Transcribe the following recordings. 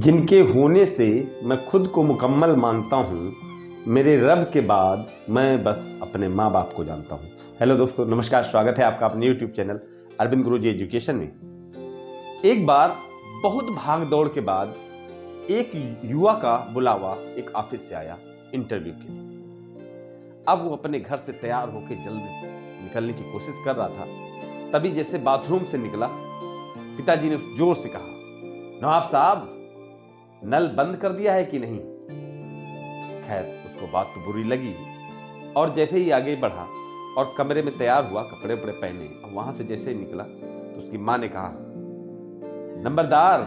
जिनके होने से मैं खुद को मुकम्मल मानता हूँ, मेरे रब के बाद मैं बस अपने माँ बाप को जानता हूँ। हेलो दोस्तों, नमस्कार, स्वागत है आपका अपने यूट्यूब चैनल अरविंद गुरुजी एजुकेशन में। एक बार बहुत भाग दौड़ के बाद एक युवा का बुलावा एक ऑफिस से आया इंटरव्यू के लिए। अब वो अपने घर से तैयार होकर जल्दी निकलने की कोशिश कर रहा था, तभी जैसे बाथरूम से निकला, पिताजी ने जोर से कहा, नवाब साहब, नल बंद कर दिया है कि नहीं। खैर, उसको बात तो बुरी लगी और जैसे ही आगे बढ़ा और कमरे में तैयार हुआ, कपड़े उपड़े पहने, और वहां से जैसे ही निकला तो उसकी मां ने कहा, नंबरदार,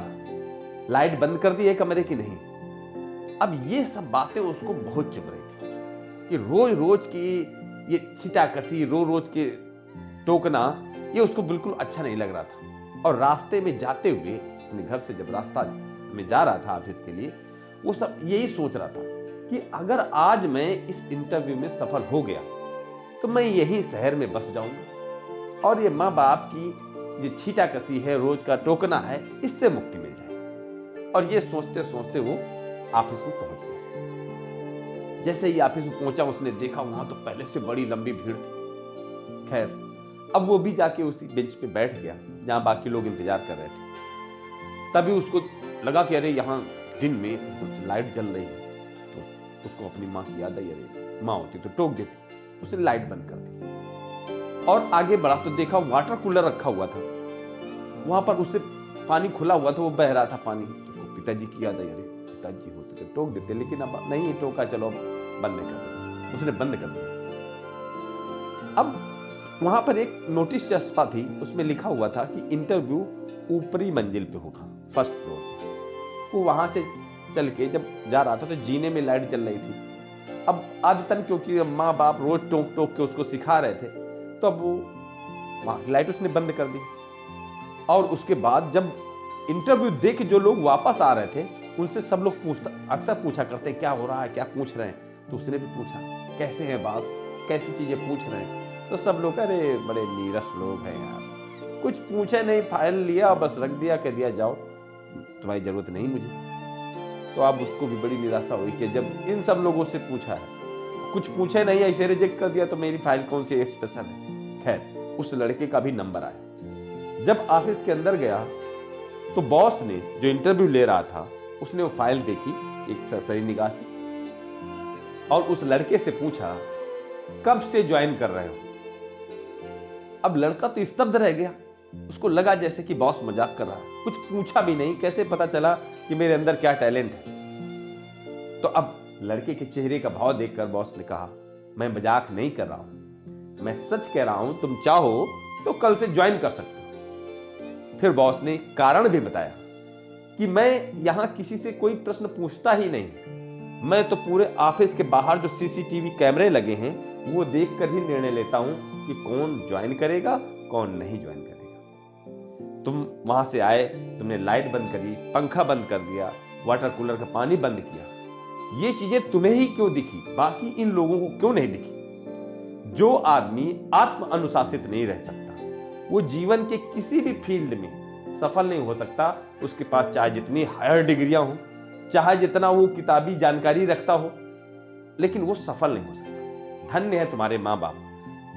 लाइट बंद कर दी है कमरे की नहीं। अब ये सब बातें उसको बहुत चुभ रही थी कि रोज रोज की ये छिटाकसी, रोज रोज के टोकना, ये उसको बिल्कुल अच्छा नहीं लग रहा था। और रास्ते में जाते हुए अपने घर से जब रास्ता में जा रहा था ऑफिस के लिए, वो सब यही सोच रहा था कि अगर आज मैं इस इंटरव्यू में सफल हो गया तो मैं यही शहर में बस जाऊंगा और ये माँ बाप की ये छीटाकसी है, रोज का टोकना है, इससे मुक्ति मिल जाए। और ये सोचते सोचते वो ऑफिस में पहुंच गया। जैसे ही ऑफिस में पहुंचा, उसने देखा वहां तो पहले से बड़ी लंबी भीड़ थी। खैर, अब वो भी जाके उसी बेंच पे बैठ गया जहां बाकी लोग इंतजार कर रहे थे। तभी उसको लगा कि अरे यहाँ दिन में कुछ लाइट जल रही है, तो उसको अपनी माँ की याद आई। अरे माँ होती तो टोक देती। उसने लाइट बंद कर दी और आगे बढ़ा तो देखा वाटर कूलर रखा हुआ था, वहां पर उससे पानी खुला हुआ था, वो बह रहा था पानी। तो उसको पिताजी की याद आई। अरे पिताजी होते तो टोक देते, लेकिन अब नहीं टोका, चलो अब बंद कर दिया। उसने बंद कर दिया। अब वहां पर एक नोटिस चस्पा थी, उसमें लिखा हुआ था कि इंटरव्यू ऊपरी मंजिल पे होगा, फर्स्ट फ्लोर पे। वो वहां से चल के जब जा रहा था तो जीने में लाइट जल रही थी। अब आदतन, क्योंकि माँ बाप रोज टोक टोक के उसको सिखा रहे थे, तो अब वो लाइट उसने बंद कर दी। और उसके बाद जब इंटरव्यू दे के जो लोग वापस आ रहे थे, उनसे सब लोग अक्सर पूछा करते, क्या हो रहा है, क्या पूछ रहे हैं। तो उसने भी पूछा, कैसे हैं बास, कैसी चीजें पूछ रहे हैं। तो सब लोग, अरे बड़े नीरस लोग हैं यार, कुछ पूछे नहीं, फाइल लिया बस रख दिया, कह दिया जाओ, तुम्हारी जरूरत नहीं मुझे। तो अब उसको भी बड़ी निराशा हुई कि जब इन सब लोगों से पूछा है, कुछ पूछे नहीं, ऐसे रिजेक्ट कर दिया, तो मेरी फाइल कौन सी स्पेशल है। खैर, उस लड़के का भी नंबर आया। जब ऑफिस के अंदर गया तो बॉस ने, जो इंटरव्यू ले रहा था, उसने वो फाइल देखी एक सरसरी निगाह से और उस लड़के से पूछा, कब से ज्वाइन कर रहे हो। अब लड़का तो स्तब्ध रह गया। उसको लगा जैसे कि बॉस मजाक कर रहा है, कुछ पूछा भी नहीं, कैसे पता चला कि मेरे अंदर क्या टैलेंट है। तो अब लड़के के चेहरे का भाव देखकर बॉस ने कहा, मैं मजाक नहीं कर रहा हूं, मैं सच कह रहा हूं, तुम चाहो तो कल से ज्वाइन कर सकते हो। फिर बॉस ने कारण भी बताया कि मैं यहां किसी से कोई प्रश्न पूछता ही नहीं, मैं तो पूरे ऑफिस के बाहर जो सीसीटीवी कैमरे लगे हैं वो देखकर ही निर्णय लेता हूं कि कौन ज्वाइन करेगा, कौन नहीं ज्वाइन करेगा। तुम वहां से आए, तुमने लाइट बंद करी, पंखा बंद कर दिया, वाटर कूलर का पानी बंद किया, ये चीजें तुम्हें ही क्यों दिखी, बाकी इन लोगों को क्यों नहीं दिखी। जो आदमी आत्म अनुशासित नहीं रह सकता, वो जीवन के किसी भी फील्ड में सफल नहीं हो सकता। उसके पास चाहे जितनी हायर डिग्रियां हो, चाहे जितना वो किताबी जानकारी रखता हो, लेकिन वो सफल नहीं हो सकता। धन्य है तुम्हारे माँ बाप,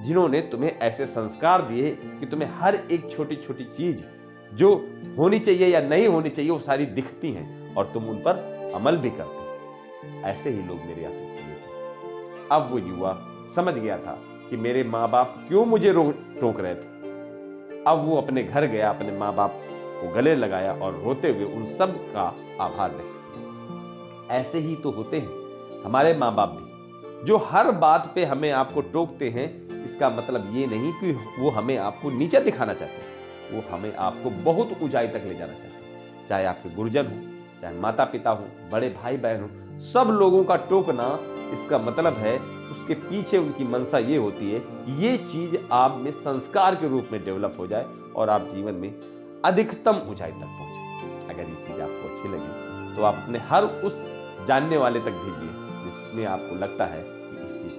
जिन्होंने तुम्हें ऐसे संस्कार दिए कि तुम्हें हर एक छोटी छोटी चीज जो होनी चाहिए या नहीं होनी चाहिए वो सारी दिखती हैं और तुम उन पर अमल भी करते हो। ऐसे ही लोग मेरे ऑफिस में थे। अब वो युवा समझ गया था कि मेरे माँ बाप क्यों मुझे टोक रहे थे। अब वो अपने घर गया, अपने माँ बाप को गले लगाया और रोते हुए उन सब का आभार व्यक्त किया। ऐसे ही तो होते हैं हमारे माँ बाप भी, जो हर बात पे हमें आपको टोकते हैं। इसका मतलब ये नहीं कि वो हमें आपको नीचे दिखाना चाहते हैं, वो हमें आपको बहुत ऊंचाई तक ले जाना चाहते हैं। चाहे आपके गुरुजन हो, चाहे माता पिता हो, बड़े भाई बहन हो, सब लोगों का टोकना, इसका मतलब है उसके पीछे उनकी मंशा ये होती है कि ये चीज आप में संस्कार के रूप में डेवलप हो जाए और आप जीवन में अधिकतम ऊंचाई तक पहुंचे। अगर ये चीज आपको अच्छी लगी तो आप अपने हर उस जानने वाले तक भेजिए जिसमें आपको लगता है कि इस चीज